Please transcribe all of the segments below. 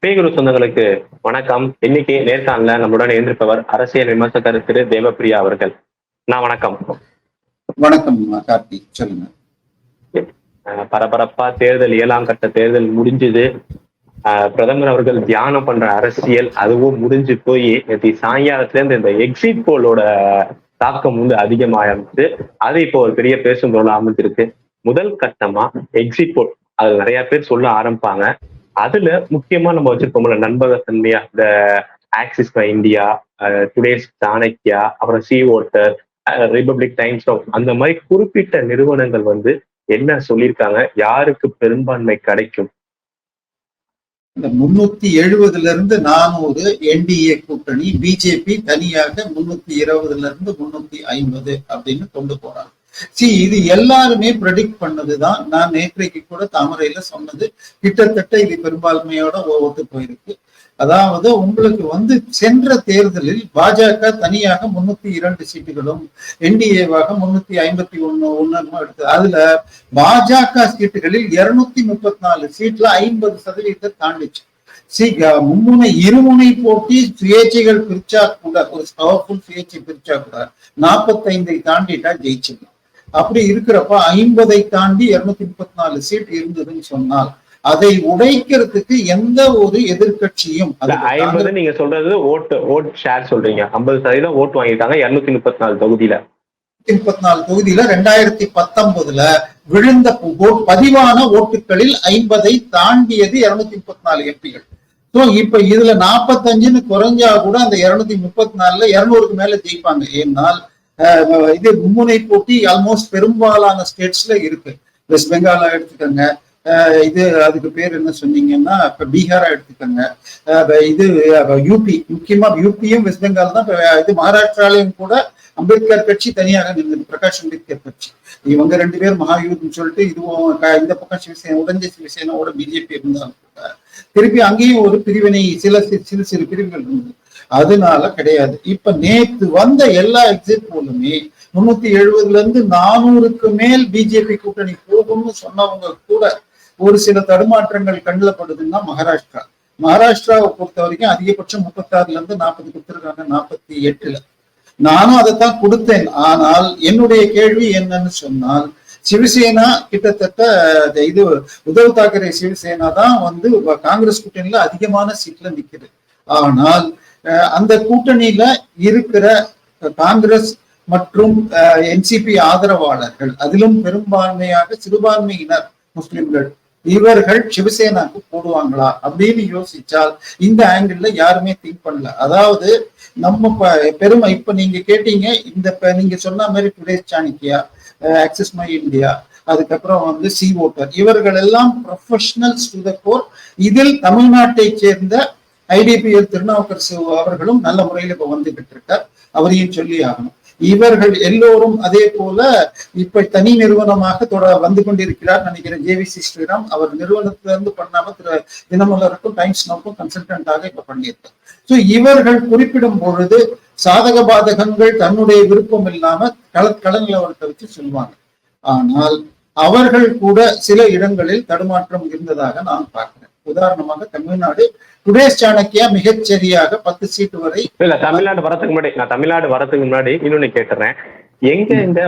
பேகுரு சொந்தங்களுக்கு வணக்கம். இன்னைக்கு நேர்காணல நம்மளுடன் இருந்திருப்பவர் அரசியல் விமர்சகர் திரு தேவப்பிரியா அவர்கள். வணக்கம். வணக்கம் கார்த்தி, சொல்லுங்க. பரபரப்பா தேர்தல் 7ஆம் கட்ட தேர்தல் முடிஞ்சது. பிரதமர் அவர்கள் தியானம் பண்ற அரசியல் அதுவும் முடிஞ்சு போய் நேற்று சாயங்காலத்துல இருந்து இந்த எக்ஸிட் போலோட தாக்கம் அதிகமாயிருச்சு. அது இப்போ ஒரு பெரிய பேசும் பொருள் அமைஞ்சிருக்கு. முதல் கட்டமா எக்ஸிட் போல் அது நிறைய பேர் சொல்ல ஆரம்பிப்பாங்க. அதுல முக்கியமா நம்ம வச்சிருப்போம்ல நண்பகத்தன்மையா, இந்த ஆக்சிஸ் பை இந்தியா, டுடேஸ் சாணக்கியா, அப்புறம் சி ஓட்டர், ரிபப்ளிக் டைம்ஸ் அந்த மாதிரி குறிப்பிட்ட நிறுவனங்கள் என்ன சொல்லியிருக்காங்க, யாருக்கு பெரும்பான்மை கிடைக்கும்? இந்த 370 400 என்டிஏ கூட்டணி, பிஜேபி தனியாக 320 350 அப்படின்னு கொண்டு போறாங்க. இது எல்லாருமே ப்ரெடிக்ட் பண்ணதுதான். நான் நேற்றைக்கு கூட தாமரையில சொன்னது, கிட்டத்தட்ட இது பெரும்பான்மையோட ஒத்து போயிருக்கு. அதாவது உங்களுக்கு சென்ற தேர்தலில் பாஜக தனியாக 302 சீட்டுகளும் என்டிஏவாக 351 எடுத்தது. அதுல பாஜக சீட்டுகளில் 234 சீட்ல 50% தாண்டிச்சு. மும்முனை இருமுனை போட்டி சுயேட்சைகள் பிரிச்சா கூட, ஒரு பவர்ஃபுல் சுயேட்சை பிரிச்சா கூட 45 தாண்டிட்டா ஜெயிச்சிடலாம். அப்படி இருக்கிறப்ப 50 தாண்டி 234 சீட் இருந்ததுன்னு சொன்னால் அதை உடைக்கிறதுக்கு எந்த ஒரு எதிர்கட்சியும், நீங்க சொல்றது ஓட் ஷேர் சொல்றீங்க, 50% ஓட்டு வாங்கிட்டாங்க 234 தொகுதியில. 234 தொகுதியில 2019 விழுந்த பதிவான ஓட்டுகளில் 50 தாண்டியது 234 எம்பிகள். இப்ப இதுல 45 குறைஞ்சா கூட அந்த 234ல 200க்கு மேல ஜெயிப்பாங்க. ஏன்னால் இது மும்முனை போட்டி ஆல்மோஸ்ட் பெரும்பாலான ஸ்டேட்ஸ்ல இருக்கு. வெஸ்ட் பெங்காலா எடுத்துக்கோங்க, இது அதுக்கு பேர் என்ன சொன்னீங்கன்னா இப்ப பீகாரா எடுத்துக்கோங்க, இது யூபி, முக்கியமா யூபியும் வெஸ்ட் பெங்கால் தான். இது மகாராஷ்டிராலையும் கூட அம்பேத்கர் கட்சி தனியாக நின்றது, பிரகாஷ் அம்பேத்கர் கட்சி. இவங்க 2 பேர் மகாயூத்னு சொல்லிட்டு இதுவும் இந்த பக்கம் சிவசேனா, உடஞ்ச சிவசேனாவோட பிஜேபி இருந்தாங்க. திருப்பி அங்கேயும் ஒரு பிரிவினை, சிறு பிரிவுகள் இருந்தது. அதனால கிடையாது. இப்ப நேற்று வந்த எல்லா எக்ஸிட் போலுமே 370 400க்கு மேல் பிஜேபி கூட்டணி போகும்னு சொன்னவங்க கூட ஒரு சில தடுமாற்றங்கள் கண்டப்படுதுன்னா மகாராஷ்டிராவை பொறுத்த வரைக்கும் அதிகபட்சம் 36 40 கொடுத்திருக்காங்க. 48 நானும் அதைத்தான் கொடுத்தேன். ஆனால் என்னுடைய கேள்வி என்னன்னு சொன்னால், சிவசேனா கிட்டத்தட்ட இது உத்தவ் தாக்கரே சிவசேனா தான் காங்கிரஸ் கூட்டணியில அதிகமான சீட்ல நிக்குது. ஆனால் அந்த கூட்டணியில இருக்கிற காங்கிரஸ் மற்றும் என்சிபி ஆதரவாளர்கள், அதிலும் பெரும்பான்மையாக சிறுபான்மையினர் முஸ்லிம்கள், இவர்கள் சிவசேனாக்கு போடுவாங்களா அப்படின்னு யோசிச்சால் இந்த ஆங்கிள் யாருமே திங்க் பண்ணல. அதாவது நம்ம பெருமை, இப்ப நீங்க கேட்டீங்க, நீங்க சொன்ன மாதிரி today's Chanakya, axis my India, அதுக்கப்புறம் சி ஓட்டர், இவர்கள் எல்லாம் ப்ரொஃபஷனல்ஸ் டு த கோர். இதில் தமிழ்நாட்டை சேர்ந்த ஐடிபிஎல் திருநாவுக்கரசு அவர்களும் நல்ல முறையில் இப்ப வந்துகிட்டு இருக்கார், அவரையும் சொல்லி ஆகணும். இவர்கள் எல்லோரும் அதே போல இப்ப தனி நிறுவனமாக வந்து கொண்டிருக்கிறார் நினைக்கிறேன் ஜேவிசி ஸ்ரீராம். அவர் நிறுவனத்திலிருந்து பண்ணாம தினமலருக்கும் டைம்ஸ் நோக்கும் கன்சல்டன்டாக இப்ப பண்ணியிருக்கார். இவர்கள் குறிப்பிடும் பொழுது சாதக பாதகங்கள் தன்னுடைய விருப்பம் இல்லாம கள நிலவரத்தை வச்சு சொல்லுவாங்க. ஆனால் அவர்கள் கூட சில இடங்களில் தடுமாற்றம் இருந்ததாக நான் பார்க்கிறேன். உதாரணமாக தமிழ்நாடு டுடேஸ் சாணக்கியா மிகச்சரியாக 10 சீட்டு வரை. இல்ல, தமிழ்நாடு வரதுக்கு முன்னாடி இன்னொன்னு கேட்டுறேன். எங்க இந்த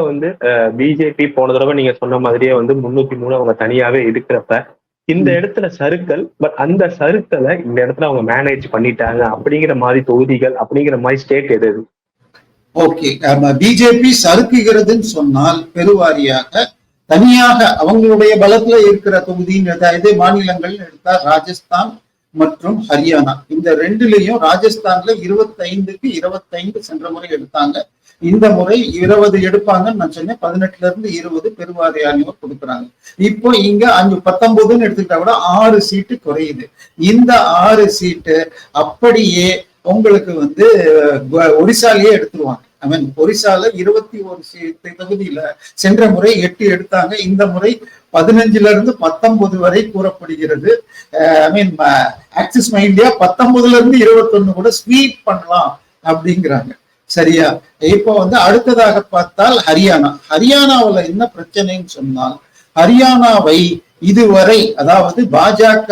பிஜேபி போன தடவை நீங்க சொன்ன மாதிரியே 303 அவங்க தனியாவே இருக்கிறப்ப இந்த இடத்துல சறுக்கல், பட் அந்த சறுக்கலை இந்த இடத்துல அவங்க மேனேஜ் பண்ணிட்டாங்க அப்படிங்கிற மாதிரி தொகுதிகள், அப்படிங்கிற மாதிரி ஸ்டேட் எது? ஓகே, பிஜேபி சறுக்குகிறதுன்னு சொன்னால் பெருவாரியாக தனியாக அவங்களுடைய பலத்துல இருக்கிற தொகுதின்னு மாநிலங்கள் எடுத்தா ராஜஸ்தான் மற்றும் ஹரியானா. இந்த ரெண்டுலயும் ராஜஸ்தான்ல 25க்கு 25 சென்ற முறை எடுத்தாங்க. இந்த முறை 20 எடுப்பாங்கன்னு நான் சொன்னேன். 18 20 பெருவாரியானவர் கொடுக்குறாங்க. இப்போ இங்க 19ன்னு எடுத்துக்கிட்டா கூட 6 சீட்டு குறையுது. இந்த 6 சீட்டு அப்படியே உங்களுக்கு ஒரிசாலேயே எடுத்துருவாங்க. ஒரிசால 21 தொகுதியில சென்ற முறை 8 எடுத்தாங்க. இந்த முறை 15 19 வரை கூறப்படுகிறது. ஆக்சிஸ் மை இந்தியா 19 21 கூட ஸ்வீப் பண்ணலாம் அப்படிங்கிறாங்க. சரியா? இப்போ அடுத்ததாக பார்த்தால் ஹரியானாவில் என்ன பிரச்சனைன்னு சொன்னால், ஹரியானாவை இதுவரை அதாவது பாஜக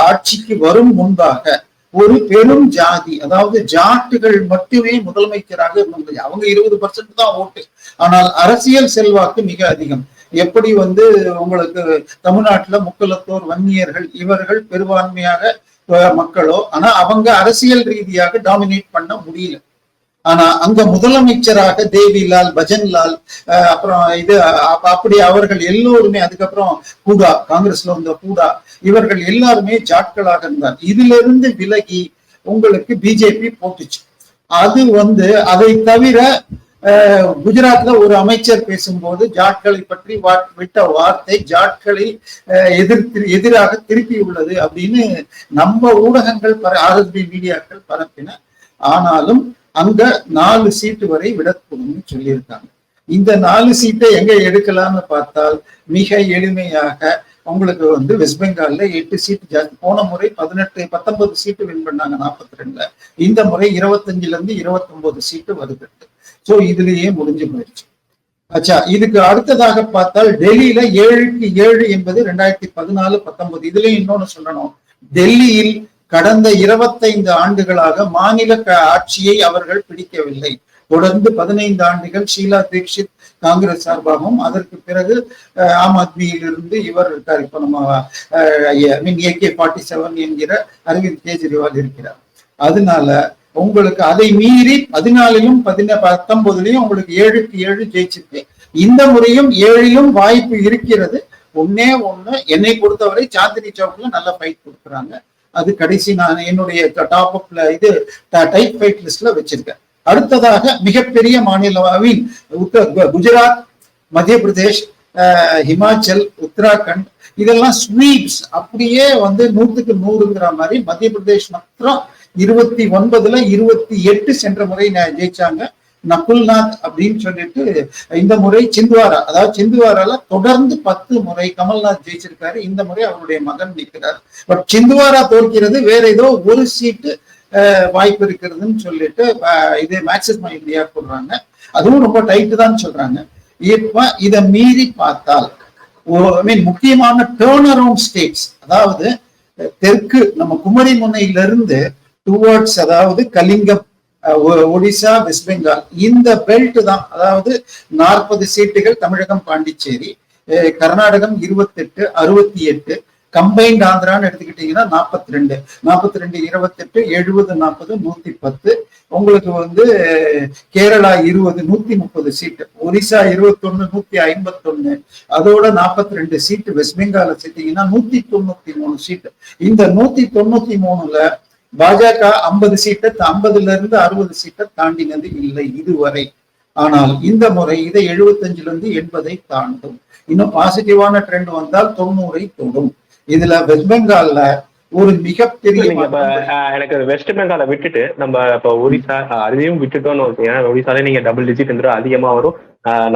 ஆட்சிக்கு வரும் முன்பாக ஒரு பெரும் ஜாதி, அதாவது ஜாட்டுகள் மட்டுமே முதலமைச்சராக இருந்தது. அவங்க 20% தான் ஓட்டு, ஆனால் அரசியல் செல்வாக்கு மிக அதிகம். எப்படி உங்களுக்கு தமிழ்நாட்டுல முக்குலத்தோர், வன்னியர்கள் இவர்கள் பெரும்பான்மையாக மக்களோ, ஆனா அவங்க அரசியல் ரீதியாக டாமினேட் பண்ண முடியல. ஆனா அங்க முதலமைச்சராக தேவிலால், பஜன்லால், அப்புறம் அப்படி அவர்கள் எல்லோருமே, அதுக்கப்புறம் பூடா, காங்கிரஸ்ல வந்த பூடா, இவர்கள் எல்லாருமே ஜாட்களாக இருந்தார். இதுல இருந்து விலகி உங்களுக்கு பிஜேபி போட்டுச்சு. அது அதை தவிர குஜராத்ல ஒரு அமைச்சர் பேசும்போது ஜாட்களை பற்றி விட்ட வார்த்தை ஜாட்களை எதிராக திருப்பி உள்ளது அப்படின்னு நம்ம ஊடகங்கள் ஆர்எஸ்பி மீடியாக்கள் பரப்பின. ஆனாலும் அங்க 4 சீட்டு வரை விடக்கூடும் சொல்லியிருக்காங்க. இந்த 4 சீட்டை எங்க எடுக்கலாம்னு பார்த்தால் மிக எளிமையாக உங்களுக்கு வெஸ்ட் பெங்கால்ல 8 சீட்டு ஜாஸ்தி. போன முறை 19 சீட்டு வின் பண்ணாங்க 42ல. இந்த முறை 25ல இருந்து 29 சீட்டு வருது. சோ இதுலயே முடிஞ்சு போயிடுச்சு. அச்சா, இதுக்கு அடுத்ததாக பார்த்தால் டெல்லியில 7க்கு 7 என்பது 2014-19. இதுலயும் இன்னொன்னு சொல்லணும், டெல்லியில் கடந்த 25 ஆண்டுகளாக மாநில ஆட்சியை அவர்கள் பிடிக்கவில்லை. தொடர்ந்து 15 ஆண்டுகள் ஷீலா தீக்ஷித் காங்கிரஸ் சார்பாகவும், அதற்கு பிறகு ஆம் ஆத்மியிலிருந்து இவர் இருக்கார், இப்ப நம்ம AK-47 என்கிற அரவிந்த் கெஜ்ரிவால் இருக்கிறார். அதனால உங்களுக்கு அதை மீறி 14லும் 19லையும் உங்களுக்கு 7க்கு 7 ஜெயிச்சிருக்கு. இந்த முறையும் 7லும் வாய்ப்பு இருக்கிறது. ஒண்ணே ஒண்ணு, என்னை பொறுத்தவரை சாந்தினி சவுக்ல நல்ல ஃபைட் கொடுக்குறாங்க. அது கடைசி நான் என்னுடைய டாப் அப்ல டைப் ஃபைட் லிஸ்ட்ல வச்சிருக்கேன். அடுத்ததாக மிகப்பெரிய மாநிலம் குஜராத், மத்திய பிரதேஷ், ஹிமாச்சல், உத்தராகண்ட், இதெல்லாம் ஸ்வீப்ஸ். அப்படியே 100க்கு 100ங்கிற மாதிரி மத்திய பிரதேஷ் மாத்திரம் 29ல 28 சென்ற முறை ஜெயிச்சாங்க. நகுல்நாத் அப்படின்னு சொல்லிட்டு இந்த முறை சிந்த்வாரா, அதாவது சிந்த்வாரால தொடர்ந்து 10 முறை கமல்நாத் ஜெயிச்சிருக்காரு. இந்த முறை அவருடைய மகன் நிற்கிறார். பட் சிந்த்வாரா தோற்கிறது, வேற ஏதோ ஒரு சீட்டு வாய்ப்பு இருக்கிறதுன்னு சொல்லிட்டு இது மேக்சிமம் இந்தியா சொல்றாங்க. அதுவும் ரொம்ப டைட்டு தான் சொல்றாங்க. இப்ப இதை மீறி பார்த்தால் முக்கியமான டேர்ன் அரவுண்ட் ஸ்டேட்ஸ், அதாவது தெற்கு நம்ம குமரி முனையிலிருந்து டுவர்ட்ஸ், அதாவது கலிங்கம், ஒடிசா, வெஸ்ட் பெங்கால், இந்த பெல்ட் தான். அதாவது 40 சீட்டுகள் தமிழகம், பாண்டிச்சேரி, கர்நாடகம் 28, 68, கம்பைன்ட் ஆந்திரான்னு எடுத்துக்கிட்டீங்கன்னா 42, 28, 70, 40, 110. உங்களுக்கு கேரளா 20, 130 சீட்டு, ஒரிசா 21, 151, அதோட 42 சீட்டு. வெஸ்ட் பெங்கால சேர்த்தீங்கன்னா 193 சீட்டு. இந்த 193ல பாஜக 50 சீட்டை, 50ல இருந்து 60 சீட்டை தாண்டினது இல்லை இதுவரை. ஆனால் இந்த முறை இதை 75ல இருந்து 80 தாண்டும். இன்னும் பாசிட்டிவான ட்ரெண்ட் வந்தால் 90 தொடும். இதுல வெஸ்ட் பெங்கால்ல ஒரு மிகப்பெரிய, எனக்கு வெஸ்ட் பெங்காலை விட்டுட்டு நம்ம இப்ப ஒரிசா அதையும் விட்டுட்டோம்னு, ஏன்னா ஒரிசாலே நீங்க டபுள் டிஜிட் அதிகமா வரும்,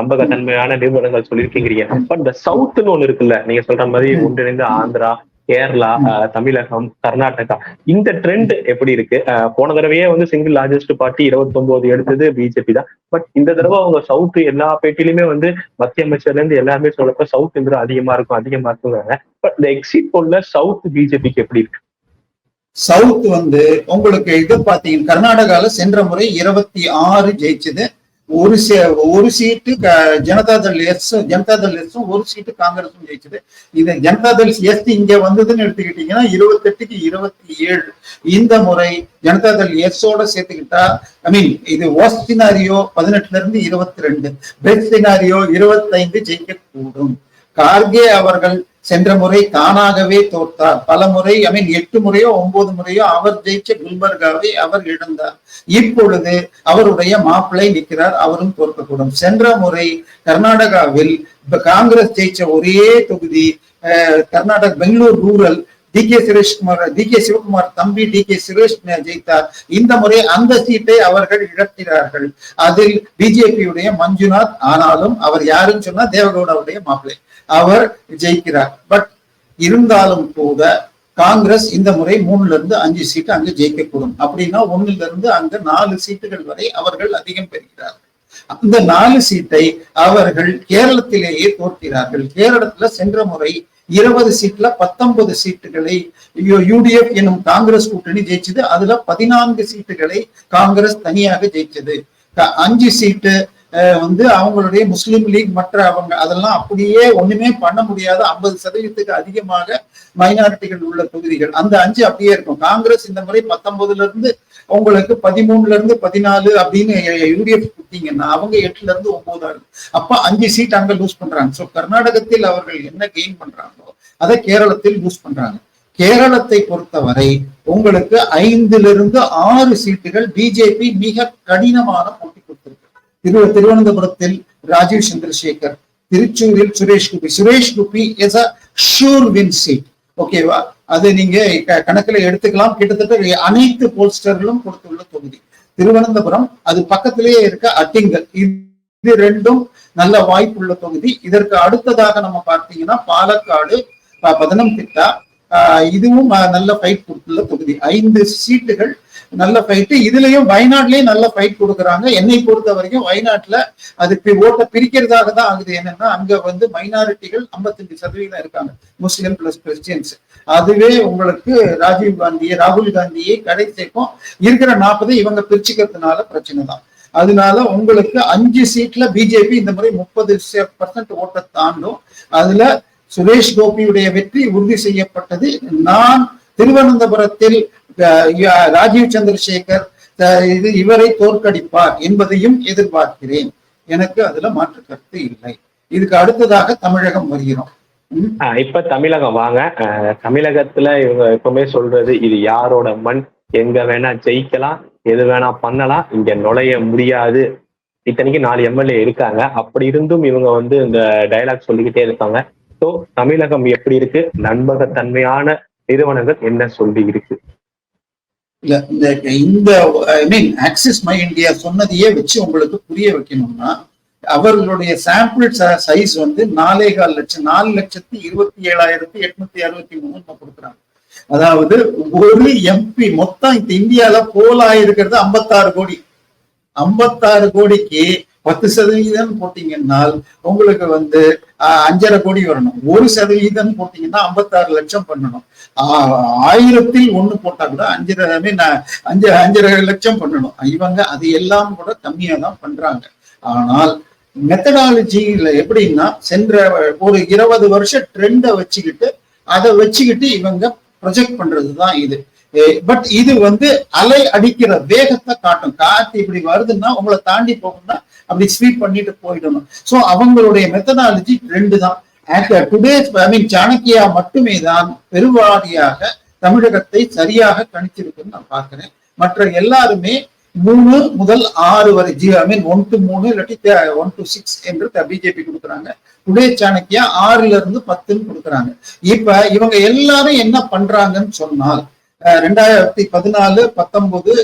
நம்பகத்தன்மையான நிறுவனங்கள் சொல்லியிருக்கீங்க. பட் இந்த சவுத்னு ஒண்ணு இருக்குல்ல, நீங்க சொல்ற மாதிரி ஒன்றிணைந்து ஆந்திரா, கேரளா, தமிழகம், கர்நாடகா, இந்த ட்ரெண்ட் எப்படி இருக்கு? போன தடவையே சிங்கிள் லார்ஜஸ்ட் பார்ட்டி 29 எடுத்தது பிஜேபி தான். பட் இந்த தடவை அவங்க சவுத் எல்லா பேட்டிலுமே மத்திய அமைச்சர்ல இருந்து எல்லாருமே சொல்லப்ப சவுத் அதிகமா இருக்குங்கிறாங்க. பட் இந்த எக்ஸிட் போல்ல சவுத் பிஜேபிக்கு எப்படி இருக்கு? சவுத் உங்களுக்கு இது பாத்தீங்கன்னா கர்நாடகால சென்ற முறை 26 ஜெயிச்சது. ஒரு சீட்டு ஜனதாதள் எஸ், ஒரு சீட்டு காங்கிரஸும் ஜெயிச்சது. இது ஜனதாதள் எஸ் இங்க வந்ததுன்னு எடுத்துக்கிட்டீங்கன்னா 28க்கு 27. இந்த முறை ஜனதாதள் எஸ்ஸோட சேர்த்துக்கிட்டா, இது ஒர்ஸ்ட் சினாரியோ 18ல இருந்து 22, பெஸ்ட் சினாரியோ 25 ஜெயிக்க கூடும். கார்கே அவர்கள் சென்ற முறை தானாகவே தோற்றார். பல முறை 8 முறையோ 9 முறையோ அவர் ஜெயிச்ச குல்பர்காவை அவர் இழந்தார். இப்பொழுது அவருடைய மாப்பிள்ளை நிற்கிறார், அவரும் தோற்கக்கூடும். சென்ற முறை கர்நாடகாவில் காங்கிரஸ் ஜெயிச்ச ஒரே தொகுதி Karnataka Bangalore rural, D K Shivakumar தம்பி டி.கே. சுரேஷ் ஜெயித்தார். இந்த முறை அந்த சீட்டை அவர்கள் இழக்கிறார்கள். அதில் பிஜேபியுடைய மஞ்சுநாத், ஆனாலும் அவர் யாருன்னு சொன்னா தேவகவுடாவுடைய மாப்பிள்ளை, அவர் ஜெயிக்கிறார். பட் இருந்தாலும் கூட காங்கிரஸ் இந்த முறை 3ல இருந்து 5 சீட்டு அங்கு ஜெயிக்கக்கூடும். அப்படின்னா 1ல இருந்து அங்க 4 சீட்டுகள் வரை அவர்கள் அதிகம் பெறுகிறார்கள். அந்த 4 சீட்டை அவர்கள் கேரளத்திலேயே தோற்கிறார்கள். கேரளத்துல சென்ற முறை 20 சீட்ல 19 சீட்டுகளை யூடிஎஃப் எனும் காங்கிரஸ் கூட்டணி ஜெயிச்சது. அதுல 14 சீட்டுகளை காங்கிரஸ் தனியாக ஜெயிச்சது. 5 சீட்டு வந்து அவங்களுடைய முஸ்லிம் லீக் மற்ற அவங்க அதெல்லாம் அப்படியே ஒண்ணுமே பண்ண முடியாத 50% அதிகமாக மைனாரிட்டிகள் உள்ள தொகுதிகள். அந்த 5 அப்படியே இருக்கும். காங்கிரஸ் இந்த முறை 19ல இருந்து உங்களுக்கு 13ல இருந்து 14 அப்படின்னு யூடிஎஃப் கொடுத்தீங்கன்னா அவங்க 8ல இருந்து 9 ஆகுது. அப்ப 5 சீட் அங்க லூஸ் பண்றாங்க. சோ கர்நாடகத்தில் அவர்கள் என்ன கெயின் பண்றாங்களோ அதை கேரளத்தில் லூஸ் பண்றாங்க. கேரளத்தை பொறுத்தவரை உங்களுக்கு 5ல இருந்து 6 சீட்டுகள் பிஜேபி மிக கடினமான போட்டி கொடுத்திருக்கு. திருவனந்தபுரத்தில் ராஜீவ் சந்திரசேகர், திருச்சூரில் Suresh Gopi is a sure win seat. ஓகேவா? அது நீங்க கணக்குல எடுத்துக்கலாம். கிட்டத்தட்ட அனைத்து போல்ஸ்டர்களும் கொடுத்துள்ள தொகுதி. திருவனந்தபுரம் அது பக்கத்திலேயே இருக்க அட்டிங்கல், இது ரெண்டும் நல்ல வாய்ப்புள்ள தொகுதி. இதற்கு அடுத்ததாக நம்ம பார்த்தீங்கன்னா பாலக்காடு, பதனம்திட்டா, இதுவும் நல்ல ஃபைட் கொடுத்துள்ள தொகுதி. 5 சீட்டுகள் நல்ல ஃபைட்டு. இதுலயும் வயநாட்லயும் நல்ல ஃபைட் கொடுக்குறாங்க. என்னை பொறுத்த வரைக்கும் வயநாட்டுல அது ஓட்டை பிரிக்கிறதாக தான் ஆகுது. என்னன்னா அங்க வந்து மைனாரிட்டிகள் 55% இருக்காங்க, முஸ்லிம் பிளஸ் கிறிஸ்டியன்ஸ். அதுவே உங்களுக்கு ராகுல் காந்தியை கடைசிக்கும் இருக்கிற 40 இவங்க பிரிச்சுக்கிறதுனால பிரச்சனை தான். அதனால உங்களுக்கு 5 சீட்ல பிஜேபி இந்த முறை 30% ஓட்டை தாண்டும். அதுல சுரேஷ் கோபியுடைய வெற்றி உறுதி செய்யப்பட்டது. நான் திருவனந்தபுரத்தில் ராஜீவ் சந்திரசேகர் இவரை தோற்கடிப்பார் என்பதையும் எதிர்பார்க்கிறேன். எனக்கு அதுல மாற்று கருத்து இல்லை. இதுக்கு அடுத்ததாக தமிழகம் வருகிறோம். இப்ப தமிழகம் வாங்க. தமிழகத்துல இவங்க எப்பவுமே சொல்றது இது யாரோட மண், எங்க வேணா ஜெயிக்கலாம், எது வேணா பண்ணலாம், இங்க நுழைய முடியாது. இத்தனைக்கு 4 எம்எல்ஏ இருக்காங்க. அப்படி இருந்தும் இவங்க வந்து இந்த டயலாக் சொல்லிக்கிட்டே இருக்காங்க. ஸோ தமிழகம் எப்படி இருக்கு, நம்பகத்தன்மையான நிறுவனங்கள் என்ன சொல்லி இருக்கு? இந்த ஆக்சிஸ் மை இந்தியா சொன்னதையே வச்சு உங்களுக்கு புரிய வைக்கணும்னா, அவர்களுடைய சாம்பிள் சைஸ் வந்து 4.25 லட்சம், 4,27,863 கொடுக்குறாங்க. அதாவது ஒரு எம்பி மொத்தம் இந்த இந்தியால போல் ஆயிருக்கிறது 56 கோடி. 56 கோடிக்கு 10% போட்டீங்கன்னா உங்களுக்கு வந்து 5.5 கோடி வரணும். 1% போட்டீங்கன்னா 56 லட்சம் பண்ணணும். 1000ல் 1 போட்டா கூட 5.5 லட்சம் பண்ணணும். இவங்க அது எல்லாம் கூட கம்மியா தான் பண்றாங்க. ஆனால் மெத்தடாலஜியில எப்படின்னா சென்ற ஒரு 20 வருஷம் ட்ரெண்டை வச்சுக்கிட்டு அதை வச்சுக்கிட்டு இவங்க ப்ரொஜெக்ட் பண்றதுதான் இது. பட் இது வந்து அலை அடிக்கிற வேகத்தை காட்டும். காத்து இப்படி வருதுன்னா உங்களை தாண்டி போகணும்னா அப்படி ஸ்வீப் பண்ணிட்டு போயிடணும். சோ அவங்களுடைய மெத்தடாலஜி 2 தான். டுடே சாணக்கியா மட்டுமே தான் பெருவாரியாக தமிழகத்தை சரியாக கணிச்சிருக்குன்னு நான் பாக்குறேன். மற்ற எல்லாருமே 3 முதல் 6 வரை 1 to 3 இல்லாட்டி 1 to 6 என்று பிஜேபி கொடுக்குறாங்க. டுடே சாணக்கியா 6ல இருந்து 10ன்னு கொடுக்குறாங்க. இப்ப இவங்க எல்லாரும் என்ன பண்றாங்கன்னு சொன்னால் 2014, 19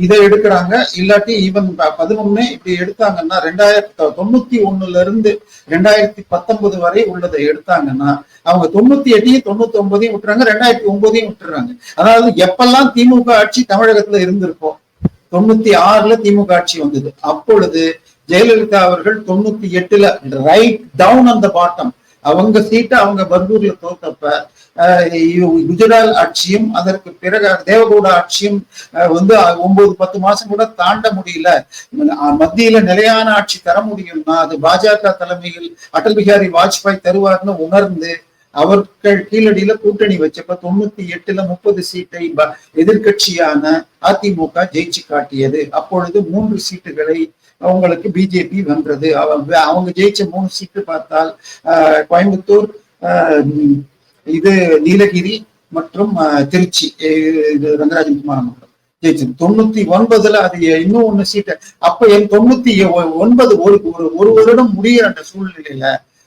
இதை எடுக்கிறாங்க. இல்லாட்டி ஈவன் 11 இப்படி எடுத்தாங்கன்னா 1991ல இருந்து 2019 வரை உள்ளதை எடுத்தாங்கன்னா அவங்க 98, 99 விட்டுறாங்க, 2009 விட்டுறாங்க. அதாவது எப்பெல்லாம் திமுக ஆட்சி தமிழகத்துல இருந்திருக்கோம், 96ல திமுக ஆட்சி வந்தது. அப்பொழுது ஜெயலலிதா அவர்கள் 98ல ரைட் டவுன் அந்த பாட்டம் அவங்க சீட்டை அவங்க பர்கூர்ல தோத்தப்ப குஜராத் ஆட்சியும் அதற்கு பிறகு தேவகவுடா ஆட்சியும் வந்து 9-10 மாசம் கூட தாண்ட முடியல. மத்தியில நிலையான ஆட்சி தர முடியும்னா அது பாஜக தலைமையில் அடல் பிகாரி வாஜ்பாய் தருவார்னு உணர்ந்து அவர்கள் கீழடியில கூட்டணி வச்சப்ப 98ல 30 சீட்டை எதிர்கட்சியான அதிமுக ஜெயிச்சு காட்டியது. அப்பொழுது 3 சீட்டுகளை அவங்களுக்கு பிஜேபி வென்றது. அவங்க ஜெயிச்ச 3 சீட்டு பார்த்தால் கோயம்புத்தூர், இது நீலகிரி மற்றும் திருச்சி, இது ரங்கராஜன் குமார் ஜெயிச்சது. 99ல அது இன்னும் 1 சீட்டு. அப்ப 99 ஒரு வருடம் முடிகிற அந்த சூழ்நிலையில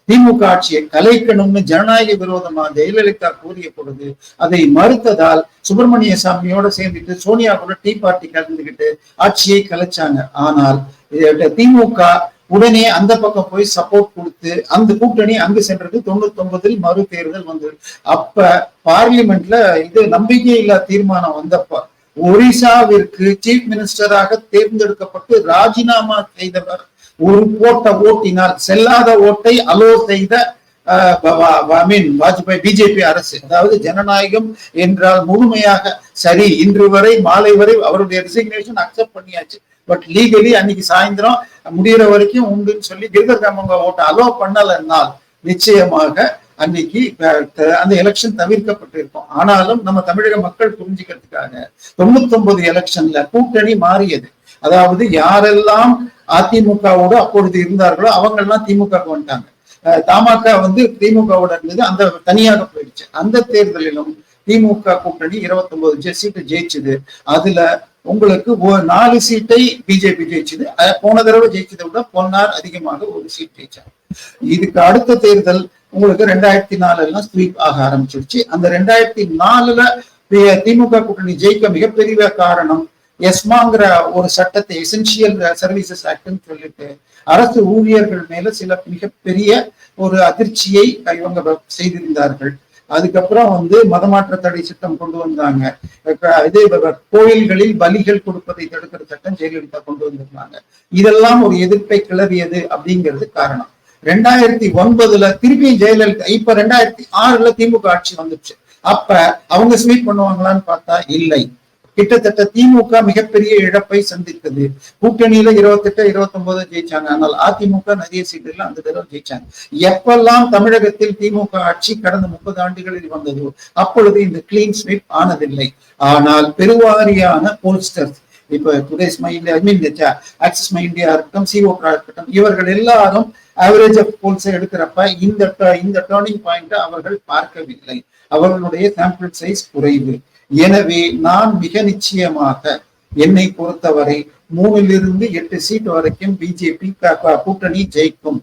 திமுக ஆட்சியை கலைக்கணும்னு ஜனநாயக விரோதமா ஜெயலலிதா கூறிய பொழுது அதை மறுத்ததால் சுப்பிரமணிய சாமியோட சேர்ந்துட்டு சோனியா கூட டீ பார்ட்டி கலந்துகிட்டு ஆட்சியை கலைச்சாங்க. ஆனால் திமுக உடனே அந்த பக்கம் போய் சப்போர்ட் கொடுத்து அந்த கூட்டணி அங்கு சென்றது. 99ல் மறு தேர்தல் வந்தது. அப்ப பார்லிமெண்ட்ல இது நம்பிக்கையில்லா தீர்மானம் வந்தப்ப ஒரிசாவிற்கு சீஃப் மினிஸ்டராக தேர்ந்தெடுக்கப்பட்டு ராஜினாமா செய்தவர் ஒரு போட்ட ஓட்டினால் செல்லாத ஓட்டை அலோ செய்த வாஜ்பாய் பிஜேபி அரசு. அதாவது ஜனநாயகம் என்றால் முழுமையாக சரி, இன்று வரை மாலை வரை அவருடைய ரிசிக்னேஷன் அக்செப்ட் பண்ணியாச்சு. பட் லீகலி அன்னைக்கு சாயந்தரம் முடிகிற வரைக்கும் உண்டுன்னு சொல்லி கிரிதர் கமங்க ஓட்டை அலோ பண்ணலன்னால் நிச்சயமாக அன்னைக்கு அந்த எலெக்ஷன் தவிர்க்கப்பட்டிருக்கும். ஆனாலும் நம்ம தமிழக மக்கள் புரிஞ்சுக்கிறதுக்காக 99 எலெக்ஷன்ல கூட்டணி மாறியது. அதாவது யாரெல்லாம் அதிமுகவோடு அப்பொழுது இருந்தார்களோ அவங்க எல்லாம் திமுக வந்துட்டாங்க. தமாக திமுகவோட இருந்தது, அந்த தனியாக போயிடுச்சு. அந்த தேர்தலிலும் திமுக கூட்டணி 29 சீட்டு ஜெயிச்சது. அதுல உங்களுக்கு 4 சீட்டை பிஜேபி ஜெயிச்சது. போன தடவை ஜெயிச்சதை விட பொன்னார் அதிகமாக ஒரு சீட் ஜெயிச்சாங்க. இதுக்கு அடுத்த தேர்தல் உங்களுக்கு 2004 ஸ்வீப் ஆக ஆரம்பிச்சிருச்சு. அந்த 2004 திமுக கூட்டணி ஜெயிக்க மிகப்பெரிய காரணம் எஸ்மாங்கிற ஒரு சட்டத்தை, எசென்சியல் சர்வீசஸ் ஆக்ட்னு சொல்லிட்டு அரசு ஊழியர்கள் மேல சில மிகப்பெரிய ஒரு அதிர்ச்சியை இவங்க செய்திருந்தார்கள். அதுக்கப்புறம் மதமாற்ற தடை சட்டம் கொண்டு வந்தாங்க. இதே கோயில்களில் பலிகள் கொடுப்பதை தடுக்கிற சட்டம் ஜெயலலிதா கொண்டு வந்திருந்தாங்க. இதெல்லாம் ஒரு எதிர்ப்பை கிளறியது அப்படிங்கிறது காரணம். 2009 திருப்பியும் ஜெயலலிதா, இப்ப 2006 திமுக ஆட்சி வந்துச்சு. அப்ப அவங்க ஸ்வீப் பண்ணுவாங்களான்னு பார்த்தா இல்லை. கிட்டத்தட்ட திமுக மிகப்பெரிய இழப்பை சந்தித்தது. கூட்டணியில 28, 29 ஜெயிச்சாங்க. ஆனால் அதிமுக நிறைய சீட்டுல அந்த தடவை ஜெயிச்சாங்க. எப்பெல்லாம் தமிழகத்தில் திமுக ஆட்சி கடந்த 30 ஆண்டுகளில் வந்ததோ அப்பொழுது இந்த கிளீன் ஸ்வீப் ஆனதில்லை. ஆனால் பெருவாரியான போல்ஸ்டர்ஸ், இப்ப today's my India, axis my India இருக்கட்டும், சிஓகா இருக்கட்டும், இவர்கள் எல்லாரும் ஆவரேஜ் ஆஃப் போல்ஸ் எடுக்கிறப்ப இந்த டேர்னிங் பாயிண்ட் அவர்கள் பார்க்கவில்லை. அவர்களுடைய சாம்பிள் சைஸ் குறைவு. எனவே நான் மிக நிச்சயமாக என்னை பொறுத்தவரை 3 to 8 சீட் வரைக்கும் பிஜேபி கூட்டணி ஜெயிக்கும்.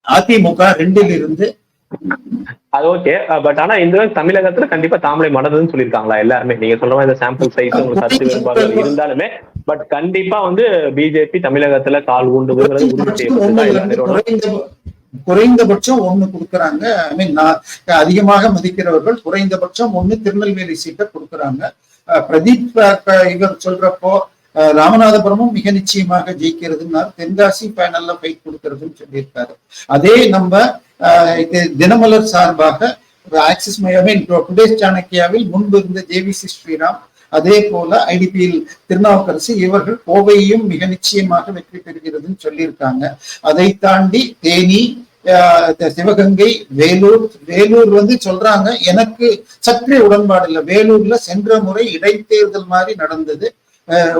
அதிமுக 2 அது ஓகே. பட் ஆனா இந்த தமிழகத்துல கண்டிப்பா தாமரை மலர்றதுன்னு சொல்லியிருக்காங்களா எல்லாருமே? நீங்க சொல்ற மாதிரி இந்த சாம்பிள் சைஸ் உங்களுக்கு கருத்து வேறுபாடுகள் இருந்தாலுமே பட் கண்டிப்பா பிஜேபி தமிழகத்துல கால் ஊண்டுங்கிறது உறுதி செய்யப்பட்டது. குறைந்தபட்சம் 1 கொடுக்கறாங்க. ஐ மீன், அதிகமாக மதிக்கிறவர்கள் குறைந்தபட்சம் 1 திருநெல்வேலி சீட்டை கொடுக்கறாங்க. பிரதீப் இவர் சொல்றப்போ ராமநாதபுரமும் மிக நிச்சயமாக ஜெயிக்கிறதுனால தென்காசி பைனல்ல ஃபைட் கொடுக்கறதுன்னு சொல்லியிருக்காரு. அதே நம்ம தினமலர் சார்பாக ஆக்சிஸ் டுடேஸ் சாணக்கியாவில் முன்பு இருந்த ஜேவிசி ஸ்ரீராம், அதே போல ஐடிபியில் திருநாவுக்கரசு, இவர்கள் கோவையும் மிக நிச்சயமாக வெற்றி பெறுகிறதுன்னு சொல்லியிருக்காங்க. அதை தாண்டி தேனி, சிவகங்கை, வேலூர் சொல்றாங்க. எனக்கு சற்றே உடன்பாடு இல்லை. வேலூர்ல சென்ற முறை இடைத்தேர்தல் மாதிரி நடந்தது.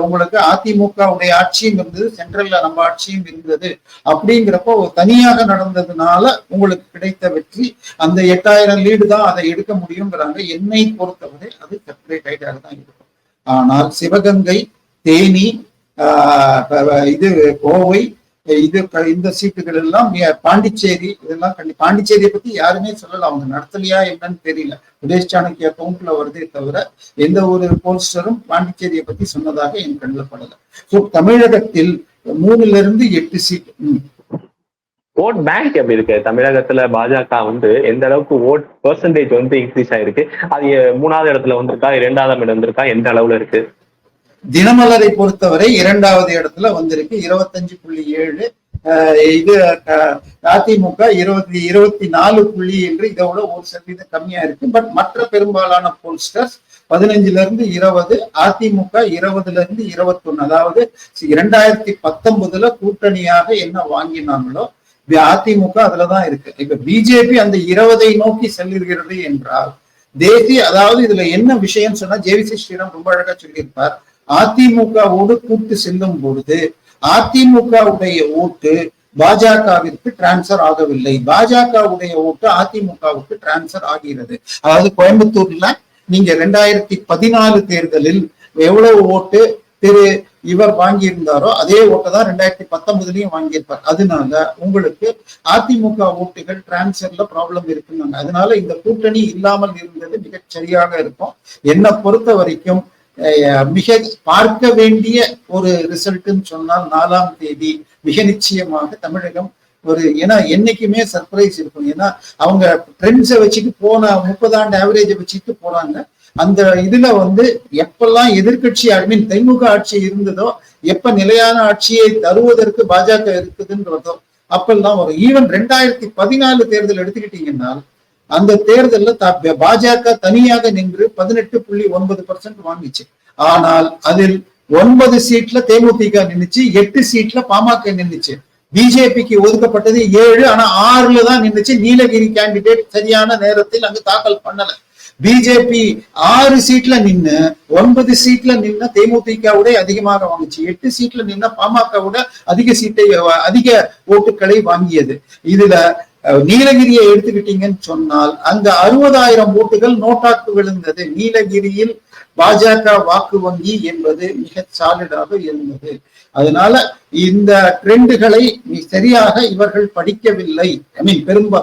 உங்களுக்கு அதிமுகவுடைய ஆட்சியும் இருந்தது, சென்ட்ரல்ல நம்ம ஆட்சியும் இருந்தது. அப்படிங்கிறப்போ தனியாக நடந்ததுனால உங்களுக்கு கிடைத்த வெற்றி அந்த 8000 லீடு தான், அதை எடுக்க முடியுங்கிறாங்க. என்னை பொறுத்தவரை அது செப்பரேட் ஆயிட்டாக தான் இருக்கும். ஆனால் சிவகங்கை, தேனி, கோவை, இந்த சீட்டுகள் எல்லாம், பாண்டிச்சேரி, இதெல்லாம் பாண்டிச்சேரியை பத்தி யாருமே சொல்லல. அவங்க நடத்தலையா என்னன்னு தெரியல. சுரேஷ் சாணக்கியா கவுண்ட்ல வருதே தவிர எந்த ஒரு போல்ஸ்டரும் பாண்டிச்சேரியை பத்தி சொன்னதாக என் கண்ணில் படல. சோ தமிழகத்தில் 3 to 8 சீட். ஓட் பேங்க் எப்படி இருக்கு தமிழகத்துல? பாஜக எந்த அளவுக்கு ஓட் பெர்சன்டேஜ் இன்க்ரீஸ் ஆயிருக்கு? அது 3வது இடத்துல வந்திருக்கா, 2ஆம் இடம் வந்திருக்கா, எந்த அளவுல இருக்கு? தினமலரை பொறுத்தவரை 2வது இடத்துல வந்திருக்கு, 25.7. இது அதிமுக 24 என்று இதை விட 1% கம்மியா இருக்கு. பட் மற்ற பெரும்பாலான போல்ஸ்டர்ஸ் 15 to 20, அதிமுக 20 to 21. அதாவது 2019 கூட்டணியாக என்ன வாங்கினாங்களோ அதிமுக அதுலதான் இருக்கு. இப்ப பிஜேபி அந்த 20 நோக்கி செல்லுகிறது என்றால் தேசிய, அதாவது இதுல என்ன விஷயம் சொன்னா ஜேவிசி ஸ்ரீராம் ரொம்ப அழகா சொல்லியிருப்பார். அதிமுகவோடு கூட்டு செல்லும் பொழுது அதிமுகவுடைய ஓட்டு பாஜகவிற்கு டிரான்ஸ்பர் ஆகவில்லை, பாஜகவுடைய ஓட்டு அதிமுகவுக்கு டிரான்ஸ்பர் ஆகிறது. அதாவது கோயம்புத்தூர்ல நீங்க 2014 தேர்தலில் எவ்வளவு ஓட்டு இவர் வாங்கியிருந்தாரோ அதே ஓட்டை தான் 2019 வாங்கியிருப்பார். அதனால உங்களுக்கு அதிமுக ஓட்டுகள் டிரான்ஸ்பர்ல ப்ராப்ளம் இருக்குன்னாங்க. அதனால இந்த கூட்டணி இல்லாமல் இருந்தது மிகச் சரியாக இருக்கும். என்னை பொறுத்த வரைக்கும் மிக பார்க்க வேண்டிய ஒரு ரிசல்ட்னு சொன்னால் 4ஆம் தேதி மிக நிச்சயமாக தமிழகம் ஏன்னா என்னைக்குமே சர்ப்ரைஸ் இருக்கும். ஏன்னா அவங்க ட்ரெண்ட்ஸை வச்சுட்டு போன 30 ஆண்டு ஆவரேஜை வச்சுட்டு போறாங்க. அந்த இதுல எப்பெல்லாம் எதிர்கட்சி திமுக ஆட்சி இருந்ததோ, எப்ப நிலையான ஆட்சியை தருவதற்கு பாஜக இருக்குதுன்றதோ அப்பெல்லாம் வரும். ஈவன் 2014 தேர்தல் எடுத்துக்கிட்டீங்கன்னா அந்த தேர்தலில் பாஜக தனியாக நின்று 18.9% வாங்கிச்சு. ஆனால் அதில் 9 சீட்ல தேமுதிக நின்னுச்சு, 8 சீட்ல பாமக நின்னுச்சு. பிஜேபிக்கு ஒதுக்கப்பட்டது 7, ஆனா 6ல தான் நின்னுச்சு. நீலகிரி கேண்டிடேட் சரியான நேரத்தில் அங்கு தாக்கல் பண்ணல. பிஜேபி 6 சீட்ல நின்னு 9 சீட்ல நின்ன தேமுதிகவுடைய அதிகமாக வாங்குச்சு, 8 சீட்ல நின்ன பாமகவுட அதிக ஓட்டுக்களை வாங்கியது. இதுல நீலகிரியை எடுத்துக்கிட்டீங்கன்னு சொன்னால் அங்க 60,000 ஓட்டுகள் நோட்டாக்கு விழுந்தது. நீலகிரியில் பாஜக வாக்கு வங்கி என்பது மிக சாலிடாக இருந்தது. அதனால இந்த ட்ரெண்டுகளை சரியாக இவர்கள் படிக்கவில்லை.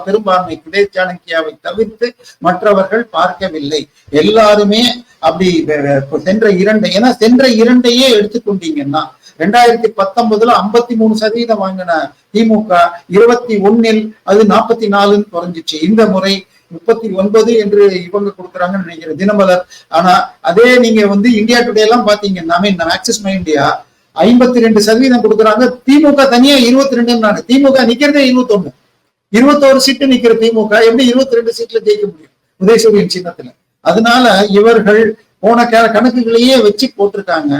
பெரும்பான்மை கிளை சாணக்கியாவை தவிர்த்து மற்றவர்கள் பார்க்கவில்லை. எல்லாருமே அப்படி சென்ற இரண்டையே எடுத்துக்கொண்டீங்கன்னா 2019 53% வாங்கின திமுக 21 அது 44 குறைஞ்சிச்சு. இந்த முறை 39 என்று இவங்க கொடுக்குறாங்கன்னு நினைக்கிறேன் தினமலர். ஆனா அதே நீங்க இந்தியா டுடே எல்லாம் பாத்தீங்கன்னா ஆக்சிஸ் மை இந்தியா 52% கொடுக்குறாங்க. திமுக தனியா 22. திமுக நிக்கிறதே 21 சீட்டு நிக்கிற திமுக எப்படி 22 சீட்ல ஜெயிக்க முடியும் உதயசூரியன் சின்னத்துல? அதனால இவர்கள் போன கணக்குகளையே வச்சு போட்டிருக்காங்க.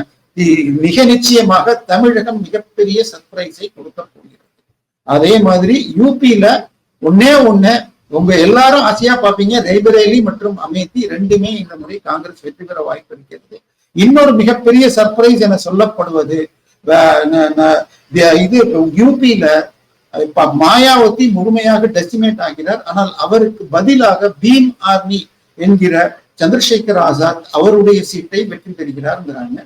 மிக நிச்சயமாக தமிழகம் மிகப்பெரிய சர்ப்ரைஸை கொடுக்க போகிறது. அதே மாதிரி யூபியில ஒண்ணு உங்க எல்லாரும் ஆசையா பாப்பீங்க, ரேபரேலி மற்றும் அமேத்தி ரெண்டுமே இந்த முறை காங்கிரஸ் வெற்றி பெற வாய்ப்பு இருக்கிறது. இன்னொரு மிகப்பெரிய சர்ப்ரைஸ் என சொல்லப்படுவது இது யூபியில மாயாவதி முழுமையாக டெசிமேட் ஆகிறார். ஆனால் அவருக்கு பதிலாக பீம் ஆர்மி என்கிற சந்திரசேகர் ஆசாத் அவருடைய சீட்டை வெற்றி பெறுகிறார்ங்கிறாங்க.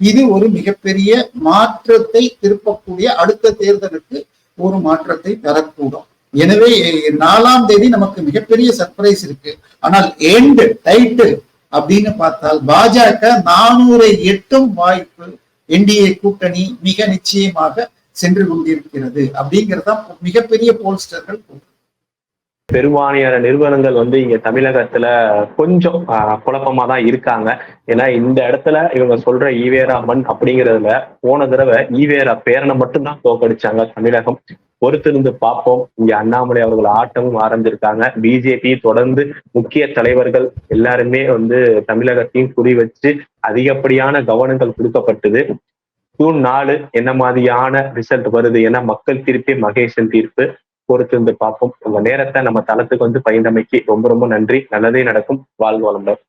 இது ஒரு மிகப்பெரிய மாற்றத்தை திருப்பக்கூடிய, அடுத்த தேர்தலுக்கு ஒரு மாற்றத்தை தரக்கூடும். எனவே 4ஆம் தேதி நமக்கு மிகப்பெரிய சர்ப்ரைஸ் இருக்கு. ஆனால் எண்ட் டைட்டில் அப்படின்னு பார்த்தால் பாஜக 400 எட்டும் வாய்ப்பு என்டிஏ கூட்டணி மிக நிச்சயமாக சென்று கொண்டிருக்கிறது அப்படிங்கிறதா மிகப்பெரிய போல்ஸ்டர்கள். பெரும்பாலான நிறுவனங்கள் இங்க தமிழகத்துல கொஞ்சம் குழப்பமா தான் இருக்காங்க. ஏன்னா இந்த இடத்துல இவங்க சொல்ற ஈவேரா மண் அப்படிங்கிறதுல போன தடவை ஈவேரா பேரனை மட்டும்தான் தோக்கடிச்சாங்க தமிழகம். பொறுத்திருந்து பார்ப்போம். இங்க அண்ணாமலை அவர்கள் ஆட்டமும் ஆரம்பிச்சிருக்காங்க. பிஜேபி தொடர்ந்து முக்கிய தலைவர்கள் எல்லாருமே தமிழகத்தையும் குறி வச்சு அதிகப்படியான கவனங்கள் கொடுக்கப்பட்டது. ஜூன் 4 என்ன மாதிரியான ரிசல்ட் வருது? ஏன்னா மக்கள் தீர்ப்பே மகேசன் தீர்ப்பு. பொறுத்திருந்து பார்ப்போம். உங்க நேரத்தை நம்ம தளத்துக்கு பயந்தமைக்கு ரொம்ப ரொம்ப நன்றி. நல்லதே நடக்கும். வாழ்க வளமுடன்.